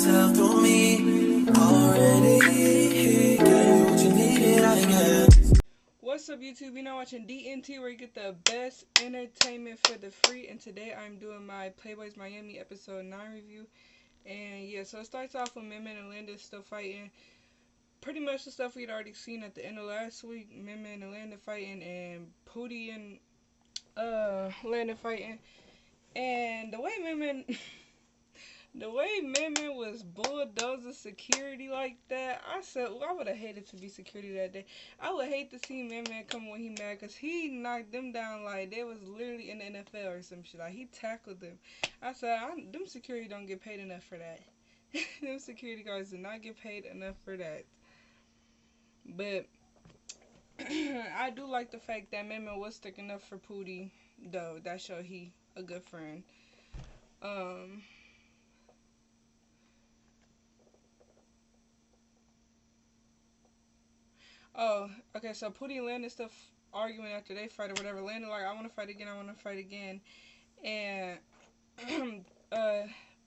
yourself to me already. Gave you what you needed, I guess. What's up, YouTube? You're now watching DNT, where you get the best entertainment for the free. And today I'm doing my Playboys Miami episode 9 review. And yeah, so it starts off with Min and Linda still fighting. Pretty much the stuff we'd already seen at the end of last week. Min and Linda fighting, and Pootie and Linda fighting. And the way Min was bulldozing security like that, I said, ooh, I would have hated to be security that day. I would hate to see Min come when he mad, because he knocked them down like they was literally in the NFL or some shit. Like, he tackled them. I said, them security don't get paid enough for that. Them security guards do not get paid enough for that. But I do like the fact that Min was sticking up for Pootie, though. That showed he a good friend. Oh, okay, so Pootie and Landon stuff arguing after they fight or whatever. Landon like, I want to fight again, I want to fight again. And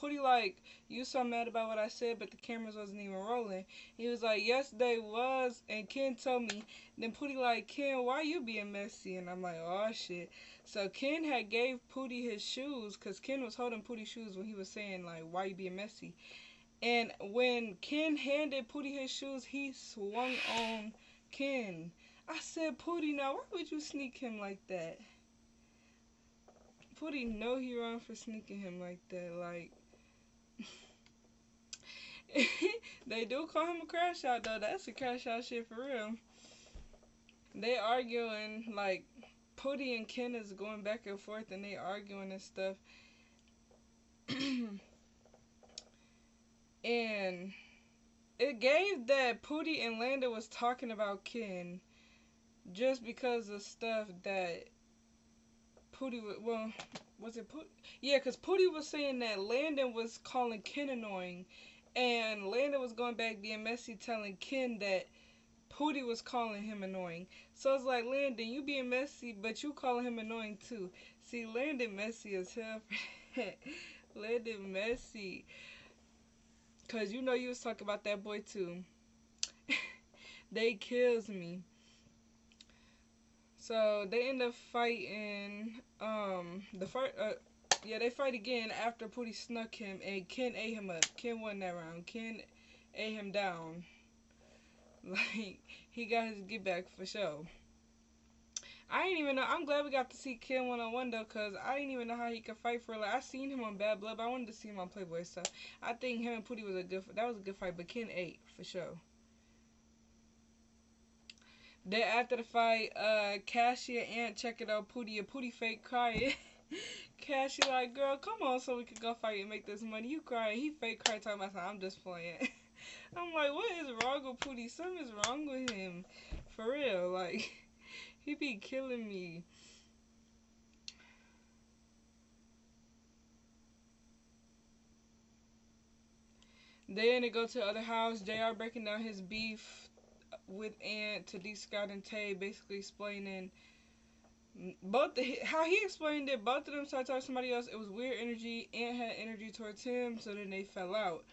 Pootie like, you so mad about what I said, but the cameras wasn't even rolling. He was like, yes, they was, and Ken told me. Then Pootie like, Ken, why you being messy? And I'm like, oh, shit. So Ken had gave Pootie his shoes, because Ken was holding Pootie's shoes when he was saying, like, why you being messy? And when Ken handed Pootie his shoes, he swung on Ken. I said, Pootie, now why would you sneak him like that? Pootie know he wrong for sneaking him like that. Like, they do call him a crash out, though. That's a crash out shit for real. They arguing, like, Pootie and Ken is going back and forth, and they arguing and stuff. And it gave that Pootie and Landa was talking about Ken just because of stuff that Pootie, well, was it Pootie? Yeah, because Pootie was saying that Landon was calling Ken annoying, and Landon was going back being messy, telling Ken that Pootie was calling him annoying. So it's like, Landon, you being messy, but you calling him annoying too. See, Landon messy as hell. Landon messy. Because you know you was talking about that boy too. They kills me. So they end up fighting. They fight again after Pootie snuck him, and Ken ate him up. Ken won that round. Ken ate him down. Like, he got his get back for sure. I didn't even know. I'm glad we got to see Ken 1-on-1 though, cause I didn't even know how he could fight for. Like, I seen him on Bad Blood, but I wanted to see him on Playboy. So I think him and Pootie was a good fight. But Ken ate for sure. Then after the fight, Cassie and Aunt check it out Pootie, and Pootie fake crying. Cassie like, girl, come on so we can go fight and make this money. You crying. He fake crying talking about something. I'm just playing. I'm like, what is wrong with Pootie? Something is wrong with him. For real. Like, he be killing me. Then they go to the other house. JR breaking down his beef with Ant to D. Scott and Tay, basically explaining how he explained it. Both of them started talking to somebody else. It was weird energy. Ant had energy towards him, so then they fell out.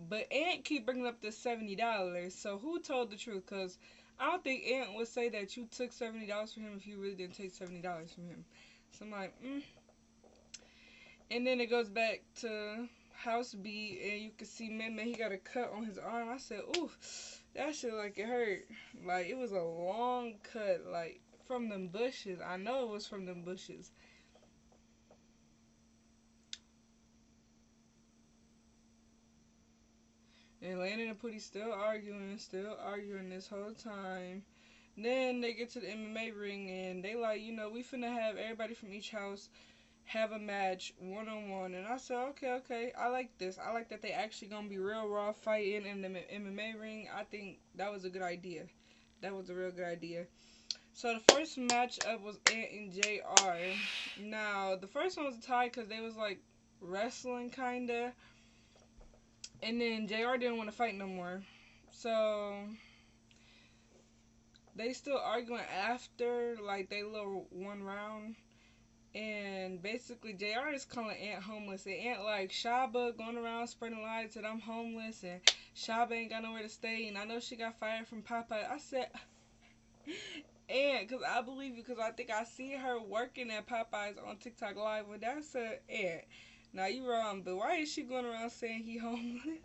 But Ant keep bringing up the $70. So who told the truth? Because I don't think Ant would say that you took $70 from him if you really didn't take $70 from him. So I'm like, And then it goes back to House B, and you can see Min, he got a cut on his arm. I said, ooh, that shit like it hurt. Like, it was a long cut, like, from them bushes. I know it was from them bushes. And Landon and Pootie still arguing this whole time. Then they get to the MMA ring, and they like, we finna have everybody from each house have a match 1-on-1. And I said, okay, I like this. I like that they actually gonna be real raw fighting in the MMA ring. I think that was a good idea. That was a real good idea. So the first matchup was Ant and JR. Now, the first one was a tie because they was like wrestling kinda. And then JR didn't want to fight no more. So they still arguing after like they little one round. And basically, JR is calling Ant homeless. And Ant like, Shaba going around spreading lies that I'm homeless and Shaba ain't got nowhere to stay. And I know she got fired from Popeye. I said, Ant, because I believe you, because I think I see her working at Popeyes on TikTok Live. When that said Ant, now you wrong, but why is she going around saying he homeless?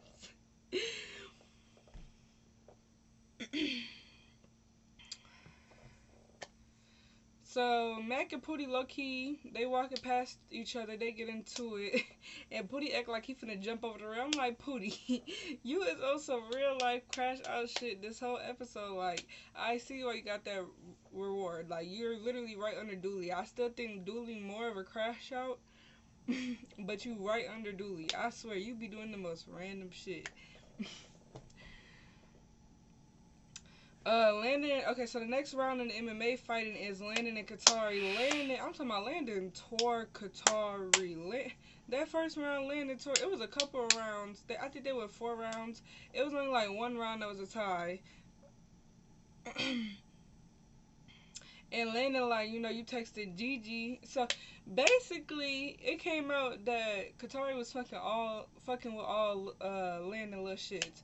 So Mac and Pootie low key, they walking past each other, they get into it, and Pootie act like he finna jump over the rail. I'm like, Pootie, you is on some real life crash out shit this whole episode. Like, I see why you got that reward. Like, you're literally right under Dooley. I still think Dooley more of a crash out, but you right under Dooley. I swear, you be doing the most random shit. Landon. Okay, so the next round in the MMA fighting is Landon and Katari. I'm talking about Landon tore Katari. That first round, Landon tore. It was a couple of rounds. I think they were 4 rounds. It was only like one round that was a tie. And Landon, like, you texted Gigi. So basically, it came out that Katari was fucking with all Landon little shits.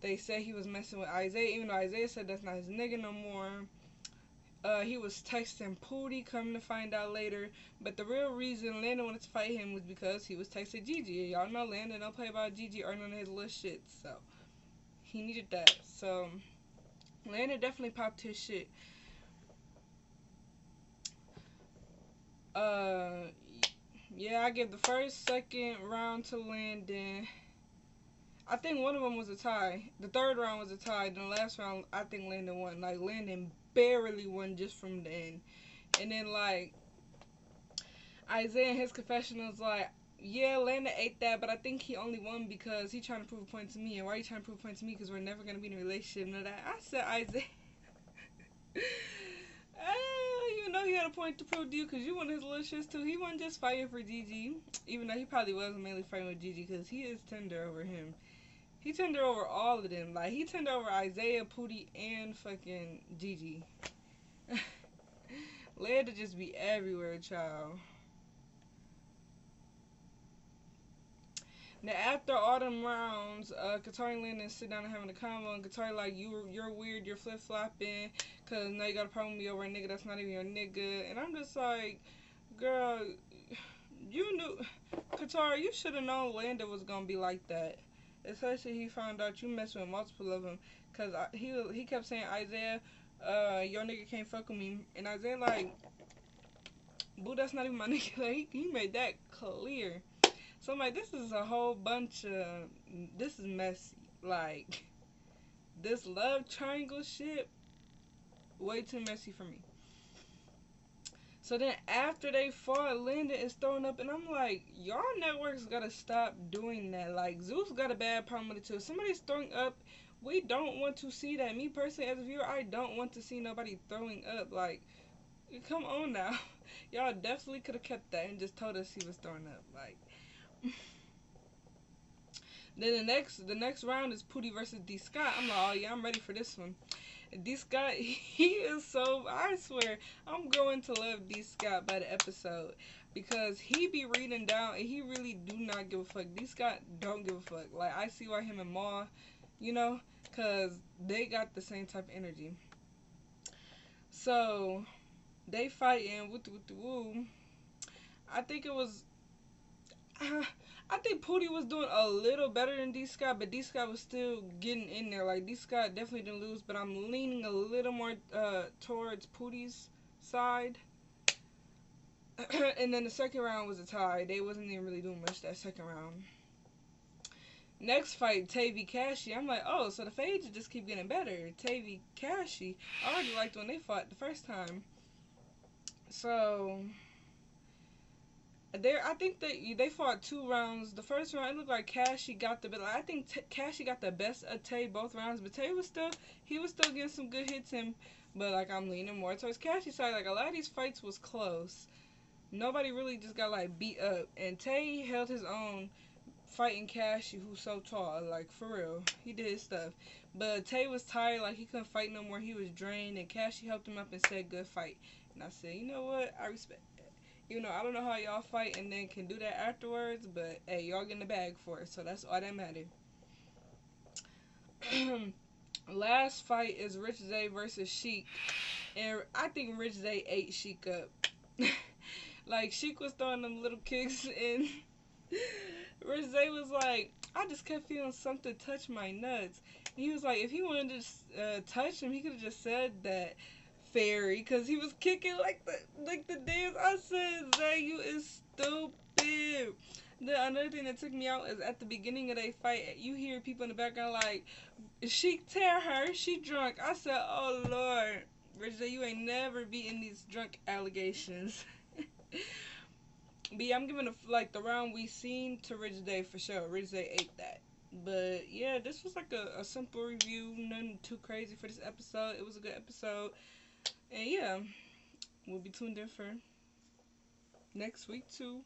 They said he was messing with Isaiah, even though Isaiah said that's not his nigga no more. He was texting Pootie, come to find out later. But the real reason Landon wanted to fight him was because he was texting Gigi. Y'all know Landon don't play about Gigi or none of his little shit. So, he needed that. So, Landon definitely popped his shit. Yeah, I give the first, second round to Landon. I think one of them was a tie. The third round was a tie. Then the last round, I think Landon won. Like, Landon barely won just from the end. And then, like, Isaiah in his confessionals, like, yeah, Landon ate that, but I think he only won because he trying to prove a point to me. And why are you trying to prove a point to me? Because we're never going to be in a relationship. And that. I said, Isaiah, you know he had a point to prove to you because you won his little shits too. He wasn't just fighting for Gigi, even though he probably was mainly fighting with Gigi because he is tender over him. He tender over all of them. Like, he tender over Isaiah, Pootie, and fucking Gigi. Leia to just be everywhere, child. Now, after all them rounds, Katari and Landon sit down and having a convo, and Katari like, you're weird, you're flip-flopping, because now you got a problem with me over a nigga that's not even your nigga. And I'm just like, girl, you knew, Katari, you should have known Landon was going to be like that. Especially he found out you messed with multiple of them. Because he kept saying, Isaiah, your nigga can't fuck with me. And Isaiah like, boo, that's not even my nigga. Like, he made that clear. So I'm like, this is a whole bunch of, this is messy. Like, this love triangle shit, way too messy for me. So then after they fought, Landon is throwing up, and I'm like, y'all networks gotta stop doing that. Like, Zeus got a bad problem with it too. If somebody's throwing up, we don't want to see that. Me personally, as a viewer, I don't want to see nobody throwing up. Like, come on now. Y'all definitely could have kept that and just told us he was throwing up. Like, then the next round is Pootie versus D Scott. I'm like, oh yeah, I'm ready for this one. D Scott, he is so, I swear, I'm going to love D Scott by the episode because he be reading down and he really do not give a fuck. D Scott don't give a fuck. Like, I see why him and Ma, because they got the same type of energy. So they fighting with the woo. I think it was. I think Pootie was doing a little better than D Scott, but D Scott was still getting in there. Like, D Scott definitely didn't lose, but I'm leaning a little more towards Pootie's side. And then the second round was a tie. They wasn't even really doing much that second round. Next fight, Tavy Cashy. I'm like, oh, so the fades just keep getting better. Tavy Cashy. I already liked when they fought the first time. So I think they fought 2 rounds. The first round, it looked like Cashy got the best. Like, I think Cashy got the best of Tay both rounds, but Tay was still getting some good hits in. But like, I'm leaning more towards Cashy's side. Like, a lot of these fights was close. Nobody really just got like beat up, and Tay held his own fighting Cashy, who's so tall. Like, for real, he did his stuff. But Tay was tired, like he couldn't fight no more. He was drained, and Cashy helped him up and said, "Good fight." And I said, you know what? I respect that. I don't know how y'all fight and then can do that afterwards, but hey, y'all get in the bag for it, so that's all that matters. Last fight is Rich Day versus Sheik, and I think Rich Day ate Sheik up. Like, Sheik was throwing them little kicks, and Rich Day was like, I just kept feeling something touch my nuts. And he was like, if he wanted to just, touch him, he could have just said that, fairy, because he was kicking like the dance. I said, Zay, you is stupid. The another thing that took me out is at the beginning of their fight, you hear people in the background like, she tear her, she drunk. I said, oh Lord, Rich Day, you ain't never beaten these drunk allegations. But yeah, I'm giving the round we seen to Rich Day for sure. Rich Day ate that. But yeah, this was like a simple review, nothing too crazy for this episode. It was a good episode. And yeah, we'll be tuned in for next week too.